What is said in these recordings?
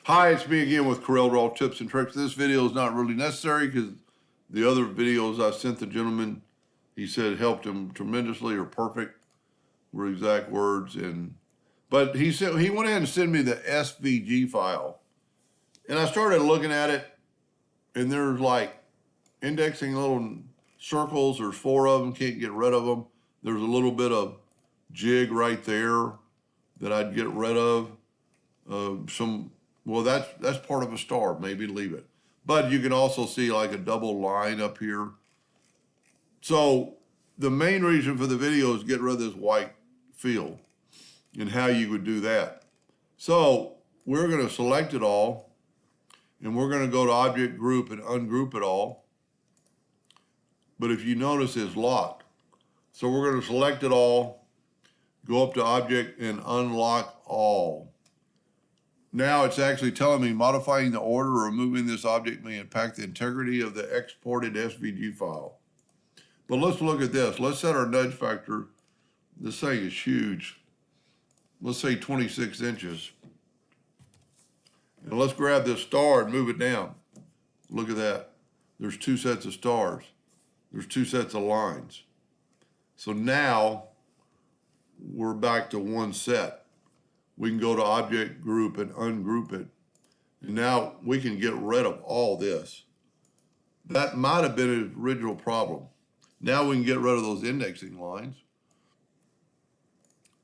Hi, it's me again with CorelDraw tips and tricks. This video is not really necessary because the other videos I sent the gentleman, he said helped him tremendously or perfect were exact words. But he said he went ahead and sent me the SVG file. And I started looking at it, and there's like indexing little circles. There's 4 of them, can't get rid of them. There's a little bit of jig right there that I'd get rid of. Well, that's part of a star. Maybe leave it. But you can also see like a double line up here. So the main reason for the video is get rid of this white field and how you would do that. So we're going to select it all, and we're going to go to Object Group and ungroup it all. But if you notice, it's locked. So we're going to select it all, go up to Object and unlock all. Now it's actually telling me modifying the order or removing this object may impact the integrity of the exported SVG file. But let's look at this. Let's set our nudge factor. This thing is huge. Let's say 26 inches. And let's grab this star and move it down. Look at that. There's 2 sets of stars. There's 2 sets of lines. So now we're back to 1 set. We can go to Object Group and ungroup it. And now we can get rid of all this. That might have been an original problem. Now we can get rid of those indexing lines.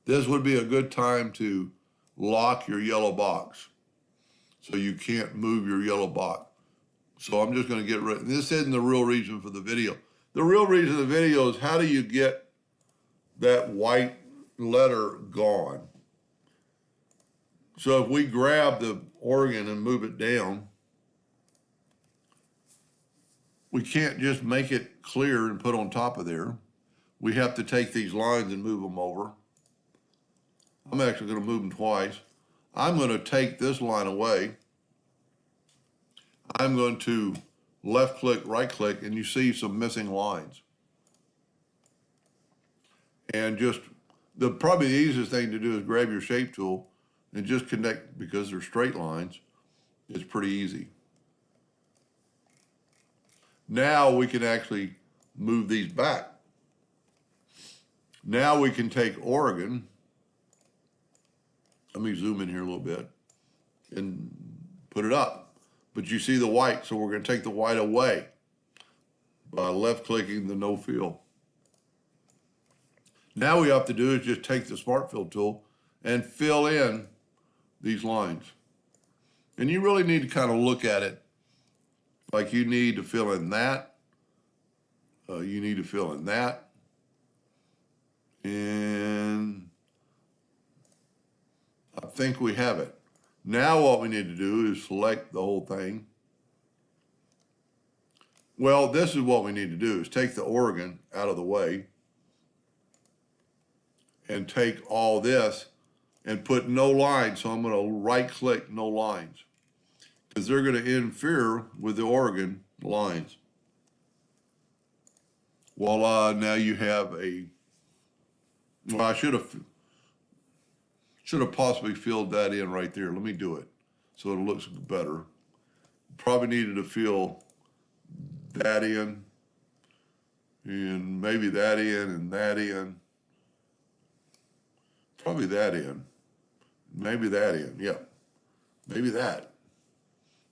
This would be a good time to lock your yellow box so you can't move your yellow box. So I'm just going to get rid of this. Isn't the real reason for the video. The real reason for the video is how do you get that white letter gone? So if we grab the organ and move it down, we can't just make it clear and put on top of there. We have to take these lines and move them over. I'm actually going to move them twice. I'm going to take this line away. I'm going to left click, right click, and you see some missing lines. And just probably the easiest thing to do is grab your shape tool and just connect, because they're straight lines. It's pretty easy. Now we can actually move these back. Now we can take Oregon. Let me zoom in here a little bit and put it up. But you see the white, so we're going to take the white away by left clicking the no fill. Now what we have to do is just take the Smart Fill tool and fill in these lines. And you really need to kind of look at it like you need to fill in that. You need to fill in that. And I think we have it. Now what we need to do is select the whole thing. Well, this is what we need to do, is take the Oregon out of the way and take all this and put no lines. So I'm going to right click no lines because they're going to interfere with the Oregon lines. Voila, now you have well, I should have possibly filled that in right there. Let me do it so it looks better. Probably needed to fill that in, and maybe that in, and that in. Probably that in. Maybe that in, yeah. Maybe that.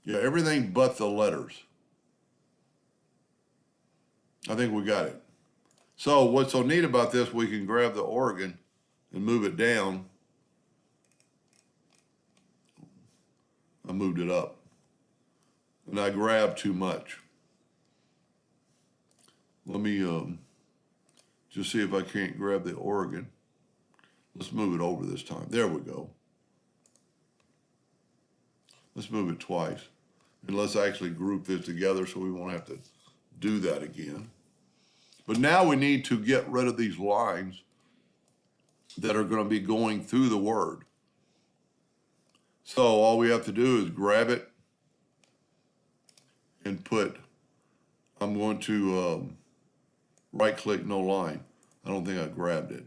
Yeah, everything but the letters. I think we got it. So what's so neat about this, we can grab the Oregon and move it down. I moved it up. And I grabbed too much. Let me just see if I can't grab the Oregon. Let's move it over this time. There we go. Let's move it twice. And let's actually group this together so we won't have to do that again. But now we need to get rid of these lines that are going to be going through the word. So all we have to do is grab it and put, I'm going to right click no line. I don't think I grabbed it.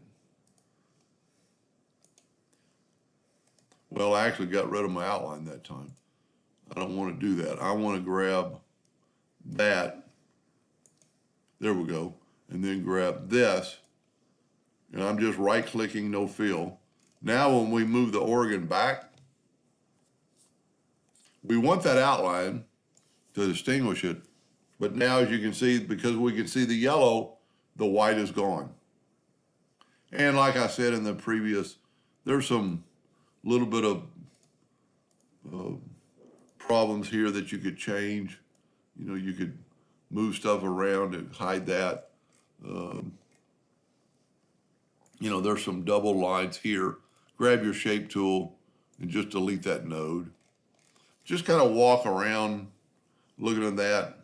Well, I actually got rid of my outline that time. I don't want to do that. I want to grab that. There we go. And then grab this. And I'm just right-clicking, no fill. Now when we move the organ back, we want that outline to distinguish it. But now, as you can see, because we can see the yellow, the white is gone. And like I said in the previous, there's some little bit of problems here that you could change. You know, you could move stuff around and hide that. You know, there's some double lines here. Grab your shape tool and just delete that node. Just kind of walk around looking at that.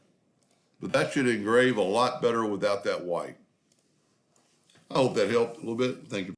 But that should engrave a lot better without that white. I hope that helped a little bit. Thank you.